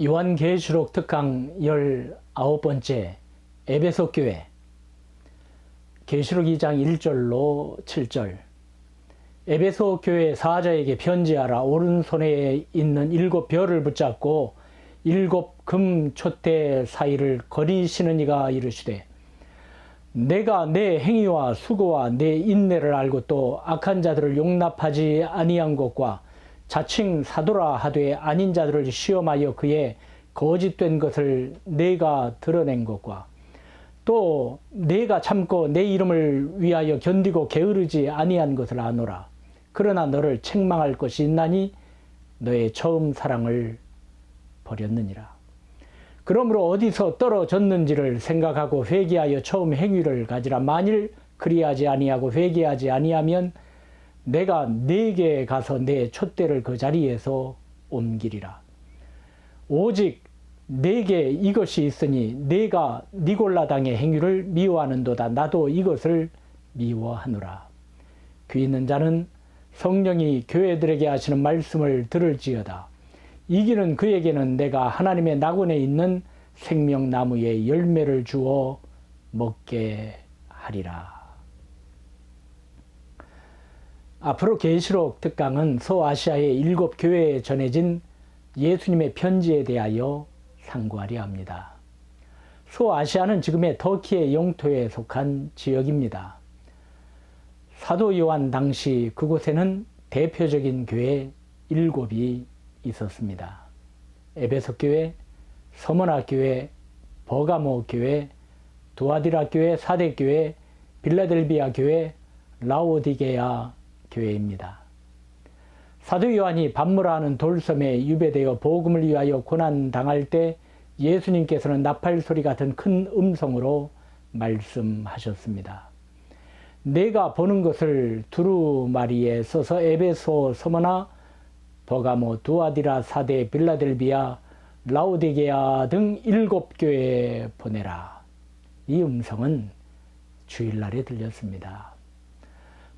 요한계시록 특강 19번째 에베소 교회 계시록 2장 1절로 7절. 에베소 교회 사자에게 편지하라. 오른손에 있는 7별을 붙잡고 7 금 촛대 사이를 거리시는 이가 이르시되, 내가 내 행위와 수고와 내 인내를 알고 또 악한 자들을 용납하지 아니한 것과 자칭 사도라 하되 아닌 자들을 시험하여 그의 거짓된 것을 내가 드러낸 것과 또 내가 참고 내 이름을 위하여 견디고 게으르지 아니한 것을 아노라. 그러나 너를 책망할 것이 있나니 너의 처음 사랑을 버렸느니라. 그러므로 어디서 떨어졌는지를 생각하고 회개하여 처음 행위를 가지라. 만일 그리하지 아니하고 회개하지 아니하면 내가 네게 가서 내 촛대를 그 자리에서 옮기리라. 오직 네게 이것이 있으니 네가 니골라당의 행위를 미워하는도다. 나도 이것을 미워하노라. 귀 있는 자는 성령이 교회들에게 하시는 말씀을 들을지어다. 이기는 그에게는 내가 하나님의 낙원에 있는 생명나무의 열매를 주어 먹게 하리라. 앞으로 계시록 특강은 서아시아의 7 교회에 전해진 예수님의 편지에 대하여 상고하려 합니다. 서아시아는 지금의 터키의 영토에 속한 지역입니다. 사도 요한 당시 그곳에는 대표적인 교회 7이 있었습니다. 에베소 교회, 서머나 교회, 버가모 교회, 두아디라 교회, 사대 교회, 빌라델비아 교회, 라오디게아 교회입니다. 사도 요한이 반모라는 돌섬에 유배되어 복음을 위하여 고난당할 때 예수님께서는 나팔 소리 같은 큰 음성으로 말씀하셨습니다. 내가 보는 것을 두루마리에 써서 에베소, 서머나, 버가모, 두아디라, 사대, 빌라델비아, 라오디게아 등 7 교회에 보내라. 이 음성은 주일날에 들렸습니다.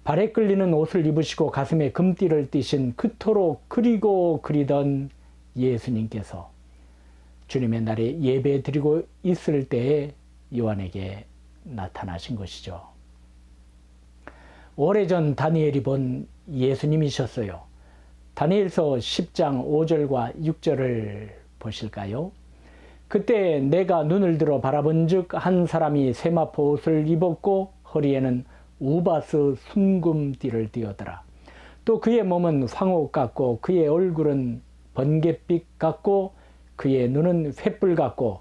발에 끌리는 옷을 입으시고 가슴에 금띠를 띠신 그토록 그리고 그리던 예수님께서 주님의 날에 예배 드리고 있을 때에 요한에게 나타나신 것이죠. 오래전 다니엘이 본 예수님이셨어요. 다니엘서 10장 5절과 6절을 보실까요? 그때 내가 눈을 들어 바라본즉 한 사람이 세마포 옷을 입었고 허리에는 우바스 순금띠를 띠었더라. 또 그의 몸은 황옥 같고 그의 얼굴은 번갯빛 같고 그의 눈은 횃불 같고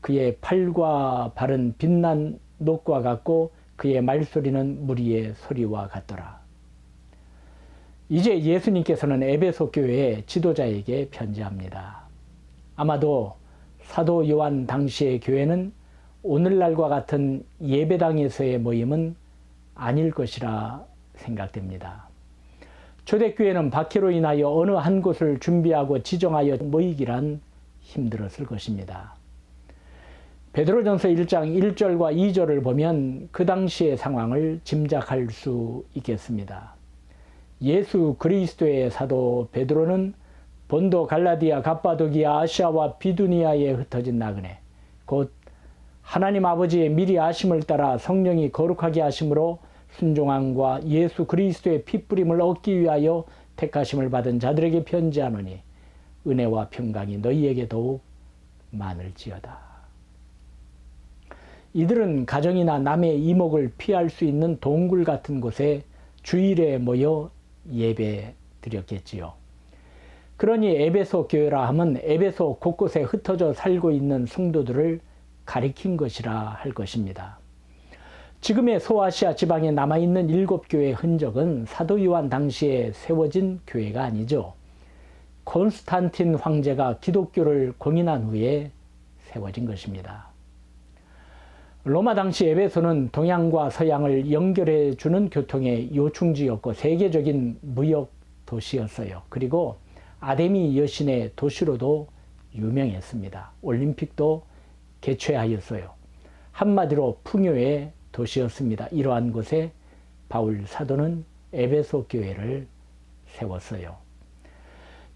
그의 팔과 발은 빛난 녹과 같고 그의 말소리는 무리의 소리와 같더라. 이제 예수님께서는 에베소 교회의 지도자에게 편지합니다. 아마도 사도 요한 당시의 교회는 오늘날과 같은 예배당에서의 모임은 아닐 것이라 생각됩니다. 초대교회는 박해로 인하여 어느 한 곳을 준비하고 지정하여 모이기란 힘들었을 것입니다. 베드로전서 1장 1절과 2절을 보면 그 당시의 상황을 짐작할 수 있겠습니다. 예수 그리스도의 사도 베드로는 본도, 갈라디아, 갑바도기아, 아시아와 비두니아에 흩어진 나그네, 곧 하나님 아버지의 미리 아심을 따라 성령이 거룩하게 하심으로 순종함과 예수 그리스도의 피뿌림을 얻기 위하여 택하심을 받은 자들에게 편지하노니 은혜와 평강이 너희에게 더욱 많을지어다. 이들은 가정이나 남의 이목을 피할 수 있는 동굴 같은 곳에 주일에 모여 예배 드렸겠지요. 그러니 에베소 교회라 함은 에베소 곳곳에 흩어져 살고 있는 성도들을 가리킨 것이라 할 것입니다. 지금의 소아시아 지방에 남아있는 7 교회의 흔적은 사도 요한 당시에 세워진 교회가 아니죠. 콘스탄틴 황제가 기독교를 공인한 후에 세워진 것입니다. 로마 당시 에베소는 동양과 서양을 연결해 주는 교통의 요충지였고 세계적인 무역 도시였어요. 그리고 아데미 여신의 도시로도 유명했습니다. 올림픽도 개최하였어요. 한마디로 풍요의 도시였습니다. 이러한 곳에 바울 사도는 에베소 교회를 세웠어요.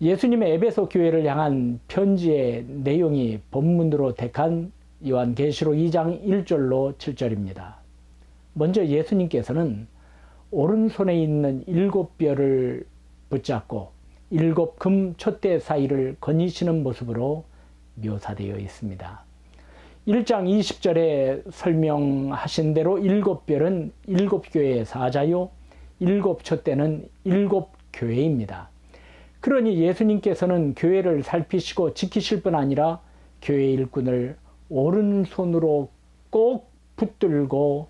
예수님의 에베소 교회를 향한 편지의 내용이 본문으로 택한 요한계시록 2장 1절로 7절입니다. 먼저 예수님께서는 오른손에 있는 7뼈를 붙잡고 7금 촛대 사이를 거니시는 모습으로 묘사되어 있습니다. 1장 20절에 설명하신 대로 7뼈는 7교회의 사자요 7촛대는 7교회입니다. 그러니 예수님께서는 교회를 살피시고 지키실 뿐 아니라 교회 일꾼을 오른손으로 꼭 붙들고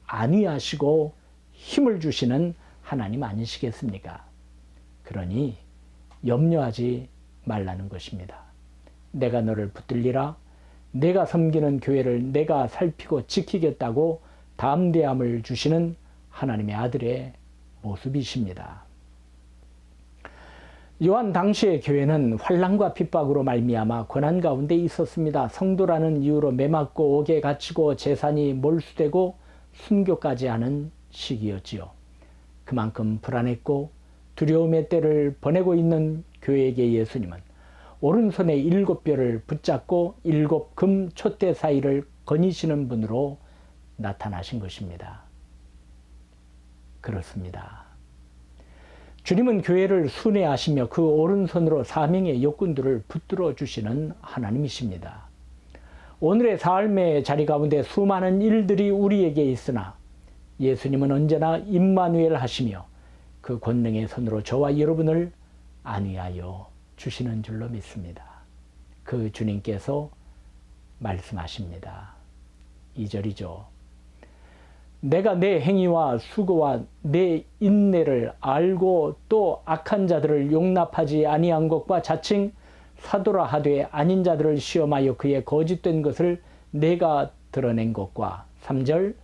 안위하시고 힘을 주시는 하나님 아니시겠습니까? 그러니 염려하지 말라는 것입니다. 내가 너를 붙들리라. 내가 섬기는 교회를 내가 살피고 지키겠다고 담대함을 주시는 하나님의 아들의 모습이십니다. 요한 당시의 교회는 환난과 핍박으로 말미암아 고난 가운데 있었습니다. 성도라는 이유로 매맞고 옥에 갇히고 재산이 몰수되고 순교까지 하는 시기였지요. 그만큼 불안했고 두려움의 때를 보내고 있는 교회에게 예수님은 오른손에 7뼈를 붙잡고 7금 촛대 사이를 거니시는 분으로 나타나신 것입니다. 그렇습니다. 주님은 교회를 순회하시며 그 오른손으로 사명의 욕군들을 붙들어 주시는 하나님이십니다. 오늘의 삶의 자리 가운데 수많은 일들이 우리에게 있으나 예수님은 언제나 임마누엘 하시며 그 권능의 손으로 저와 여러분을 안위하여 주시는 줄로 믿습니다. 그 주님께서 말씀하십니다. 2절이죠. 내가 내 행위와 수고와 내 인내를 알고 또 악한 자들을 용납하지 아니한 것과 자칭 사도라 하되 아닌 자들을 시험하여 그의 거짓된 것을 내가 드러낸 것과 3절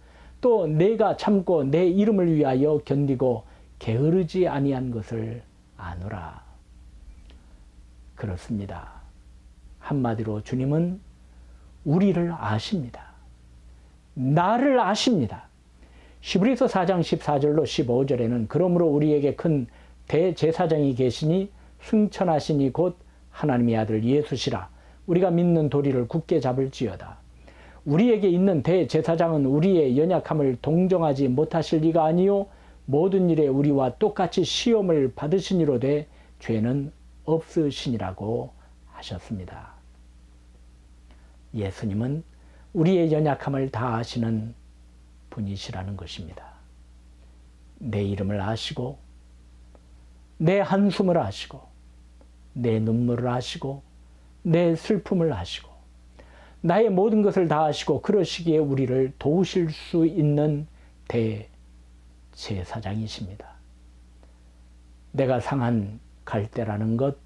또 내가 참고 내 이름을 위하여 견디고 게으르지 아니한 것을 아노라. 그렇습니다. 한마디로 주님은 우리를 아십니다. 나를 아십니다. 히브리서 4장 14절로 15절에는 그러므로 우리에게 큰 대제사장이 계시니 승천하시니 곧 하나님의 아들 예수시라. 우리가 믿는 도리를 굳게 잡을지어다. 우리에게 있는 대제사장은 우리의 연약함을 동정하지 못하실 리가 아니요 모든 일에 우리와 똑같이 시험을 받으시니로되 죄는 없으시니라고 하셨습니다. 예수님은 우리의 연약함을 다 아시는 분이시라는 것입니다. 내 이름을 아시고 내 한숨을 아시고 내 눈물을 아시고 내 슬픔을 아시고 나의 모든 것을 다 아시고 그러시기에 우리를 도우실 수 있는 대제사장이십니다. 내가 상한 갈대라는 것,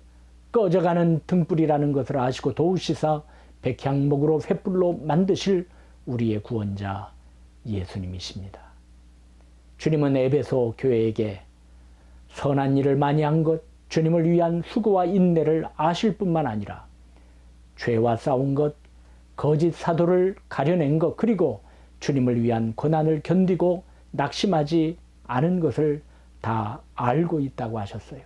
꺼져가는 등불이라는 것을 아시고 도우시사 백향목으로 횃불로 만드실 우리의 구원자 예수님이십니다. 주님은 에베소 교회에게 선한 일을 많이 한 것, 주님을 위한 수고와 인내를 아실 뿐만 아니라 죄와 싸운 것, 거짓 사도를 가려낸 것, 그리고 주님을 위한 고난을 견디고 낙심하지 않은 것을 다 알고 있다고 하셨어요.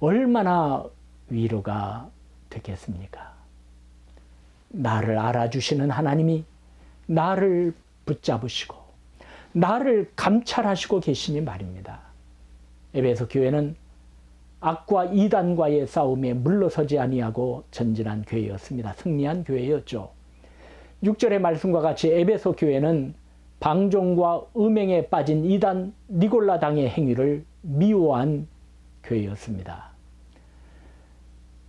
얼마나 위로가 되겠습니까? 나를 알아주시는 하나님이 나를 붙잡으시고 나를 감찰하시고 계시니 말입니다. 에베소 교회는 악과 이단과의 싸움에 물러서지 아니하고 전진한 교회였습니다. 승리한 교회였죠. 6절의 말씀과 같이 에베소 교회는 방종과 음행에 빠진 이단 니골라당의 행위를 미워한 교회였습니다.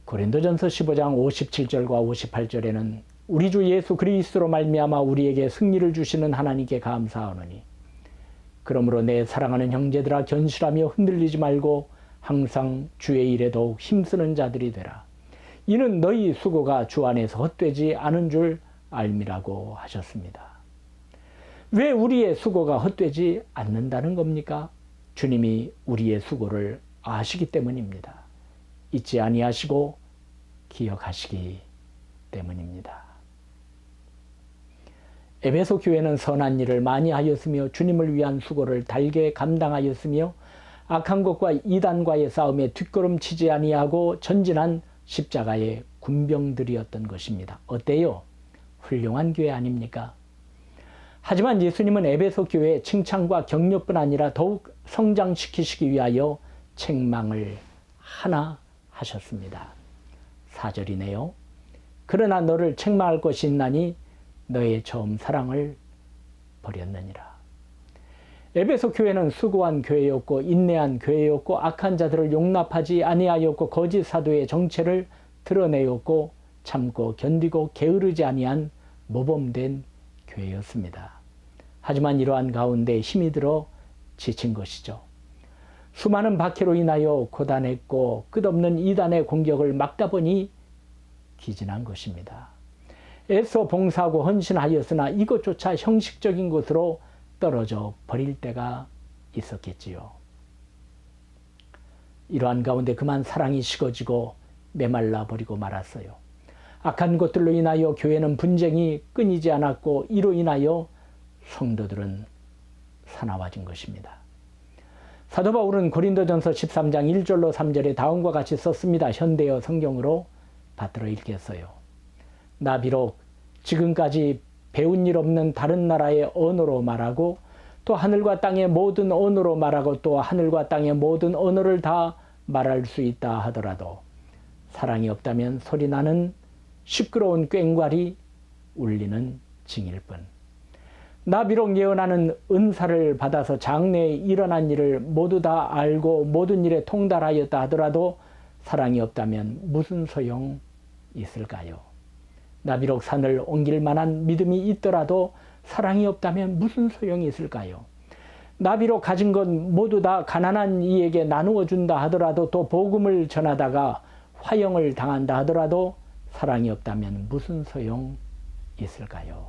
고린도전서 15장 57절과 58절에는 우리 주 예수 그리스도로 말미암아 우리에게 승리를 주시는 하나님께 감사하노니 그러므로 내 사랑하는 형제들아 견실하며 흔들리지 말고 항상 주의 일에 더욱 힘쓰는 자들이 되라. 이는 너희 수고가 주 안에서 헛되지 않은 줄 알미라고 하셨습니다. 왜 우리의 수고가 헛되지 않는다는 겁니까? 주님이 우리의 수고를 아시기 때문입니다. 잊지 아니하시고 기억하시기 때문입니다. 에베소 교회는 선한 일을 많이 하였으며 주님을 위한 수고를 달게 감당하였으며 악한 것과 이단과의 싸움에 뒷걸음치지 아니하고 전진한 십자가의 군병들이었던 것입니다. 어때요? 훌륭한 교회 아닙니까? 하지만 예수님은 에베소 교회의 칭찬과 격려뿐 아니라 더욱 성장시키시기 위하여 책망을 하나 하셨습니다. 4절이네요. 그러나 너를 책망할 것이 있나니 너의 처음 사랑을 버렸느니라. 에베소 교회는 수고한 교회였고 인내한 교회였고 악한 자들을 용납하지 아니하였고 거짓 사도의 정체를 드러내었고 참고 견디고 게으르지 아니한 모범된 교회였습니다. 하지만 이러한 가운데 힘이 들어 지친 것이죠. 수많은 박해로 인하여 고단했고 끝없는 이단의 공격을 막다 보니 기진한 것입니다. 애써 봉사하고 헌신하였으나 이것조차 형식적인 것으로 떨어져 버릴 때가 있었겠지요. 이러한 가운데 그만 사랑이 식어지고 메말라 버리고 말았어요. 악한 것들로 인하여 교회는 분쟁이 끊이지 않았고 이로 인하여 성도들은 사나워진 것입니다. 사도 바울은 고린도전서 13장 1절로 3절에 다음과 같이 썼습니다. 현대어 성경으로 받들어 읽겠어요. 나 비록 지금까지 배운 일 없는 다른 나라의 언어로 말하고 또 하늘과 땅의 모든 언어로 말하고 또 하늘과 땅의 모든 언어를 다 말할 수 있다 하더라도 사랑이 없다면 소리나는 시끄러운 꽹과리 울리는 징일 뿐. 나 비록 예언하는 은사를 받아서 장래에 일어난 일을 모두 다 알고 모든 일에 통달하였다 하더라도 사랑이 없다면 무슨 소용 있을까요? 나 비록 산을 옮길 만한 믿음이 있더라도 사랑이 없다면 무슨 소용이 있을까요? 나 비록 가진 것 모두 다 가난한 이에게 나누어 준다 하더라도 또 복음을 전하다가 화형을 당한다 하더라도 사랑이 없다면 무슨 소용 있을까요?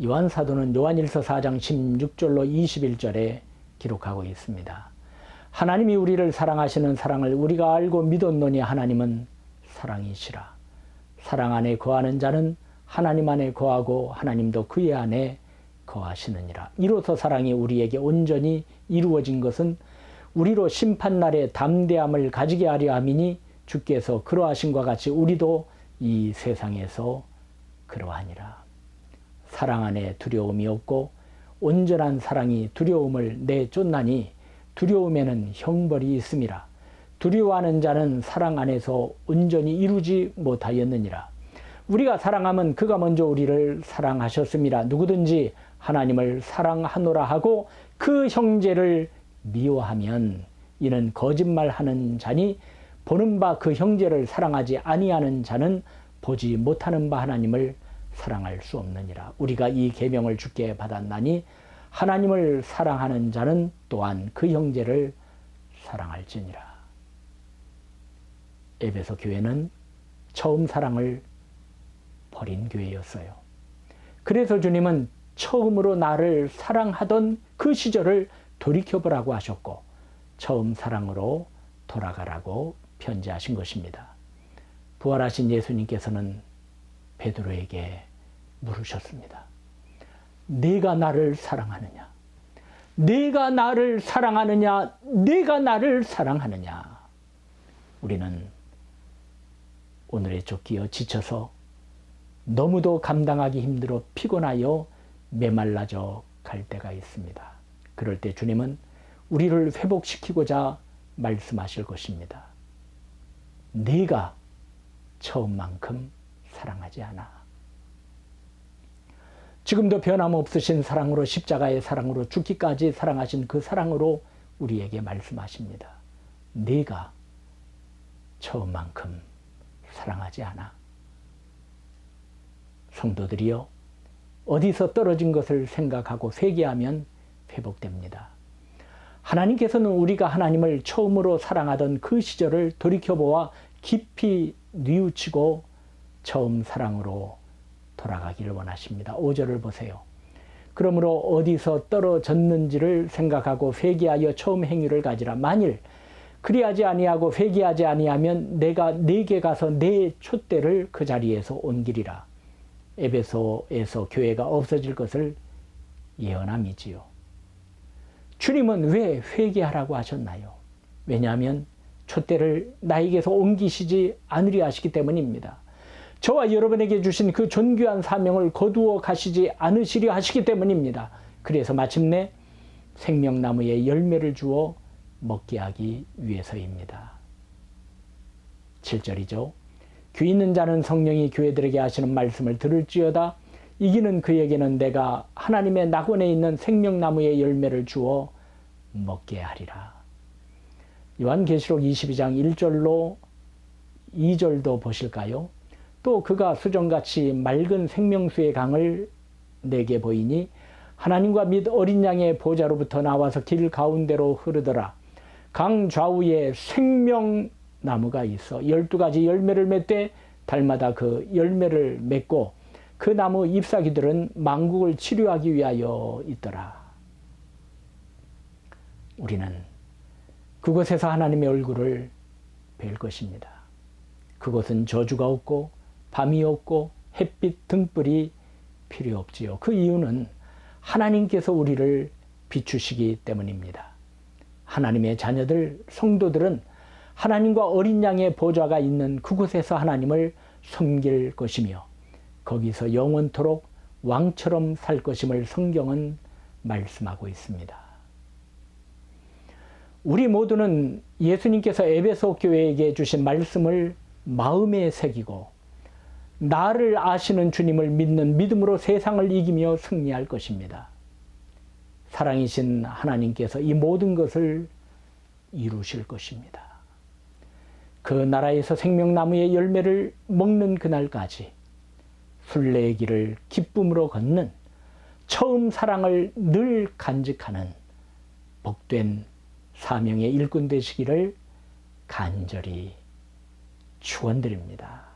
요한 사도는 요한일서 4장 16절로 21절에 기록하고 있습니다. 하나님이 우리를 사랑하시는 사랑을 우리가 알고 믿었노니 하나님은 사랑이시라. 사랑 안에 거하는 자는 하나님 안에 거하고 하나님도 그의 안에 거하시느니라. 이로써 사랑이 우리에게 온전히 이루어진 것은 우리로 심판날에 담대함을 가지게 하려 함이니 주께서 그러하신과 같이 우리도 이 세상에서 그러하니라. 사랑 안에 두려움이 없고 온전한 사랑이 두려움을 내쫓나니 두려움에는 형벌이 있음이라. 두려워하는 자는 사랑 안에서 온전히 이루지 못하였느니라. 우리가 사랑하면 그가 먼저 우리를 사랑하셨음이라. 누구든지 하나님을 사랑하노라 하고 그 형제를 미워하면 이는 거짓말하는 자니 보는 바 그 형제를 사랑하지 아니하는 자는 보지 못하는 바 하나님을 사랑할 수 없느니라. 우리가 이 계명을 주께 받았나니 하나님을 사랑하는 자는 또한 그 형제를 사랑할지니라. 에베소 교회는 처음 사랑을 버린 교회였어요. 그래서 주님은 처음으로 나를 사랑하던 그 시절을 돌이켜보라고 하셨고 처음 사랑으로 돌아가라고 편지하신 것입니다. 부활하신 예수님께서는 베드로에게 물으셨습니다. 네가 나를 사랑하느냐? 네가 나를 사랑하느냐? 네가 나를 사랑하느냐? 우리는 오늘에 쫓기어 지쳐서 너무도 감당하기 힘들어 피곤하여 메말라져 갈 때가 있습니다. 그럴 때 주님은 우리를 회복시키고자 말씀하실 것입니다. 네가 처음만큼 사랑하지 않아. 지금도 변함없으신 사랑으로 십자가의 사랑으로 죽기까지 사랑하신 그 사랑으로 우리에게 말씀하십니다. 네가 처음만큼 사랑하지 않아. 성도들이여 어디서 떨어진 것을 생각하고 회개하면 회복됩니다. 하나님께서는 우리가 하나님을 처음으로 사랑하던 그 시절을 돌이켜보아 깊이 뉘우치고 처음 사랑으로 돌아가기를 원하십니다. 5절을 보세요. 그러므로 어디서 떨어졌는지를 생각하고 회개하여 처음 행위를 가지라. 만일 그리하지 아니하고 회개하지 아니하면 내가 네게 가서 내 촛대를 그 자리에서 옮기리라. 에베소에서 교회가 없어질 것을 예언함이지요. 주님은 왜 회개하라고 하셨나요? 왜냐하면 촛대를 나에게서 옮기시지 않으려 하시기 때문입니다. 저와 여러분에게 주신 그 존귀한 사명을 거두어 가시지 않으시려 하시기 때문입니다. 그래서 마침내 생명나무의 열매를 주어 먹게 하기 위해서입니다. 7절이죠. 귀 있는 자는 성령이 교회들에게 하시는 말씀을 들을지어다. 이기는 그에게는 내가 하나님의 낙원에 있는 생명나무의 열매를 주어 먹게 하리라. 요한계시록 22장 1절로 2절도 보실까요? 또 그가 수정같이 맑은 생명수의 강을 내게 보이니 하나님과 및 어린 양의 보좌로부터 나와서 길 가운데로 흐르더라. 강 좌우에 생명나무가 있어 12가지 열매를 맺되 달마다 그 열매를 맺고 그 나무 잎사귀들은 만국을 치료하기 위하여 있더라. 우리는 그곳에서 하나님의 얼굴을 뵐 것입니다. 그곳은 저주가 없고 밤이 없고 햇빛 등불이 필요 없지요. 그 이유는 하나님께서 우리를 비추시기 때문입니다. 하나님의 자녀들, 성도들은 하나님과 어린 양의 보좌가 있는 그곳에서 하나님을 섬길 것이며 거기서 영원토록 왕처럼 살 것임을 성경은 말씀하고 있습니다. 우리 모두는 예수님께서 에베소 교회에게 주신 말씀을 마음에 새기고 나를 아시는 주님을 믿는 믿음으로 세상을 이기며 승리할 것입니다. 사랑이신 하나님께서 이 모든 것을 이루실 것입니다. 그 나라에서 생명나무의 열매를 먹는 그날까지 순례의 길을 기쁨으로 걷는 처음 사랑을 늘 간직하는 복된 사명의 일꾼 되시기를 간절히 축원드립니다.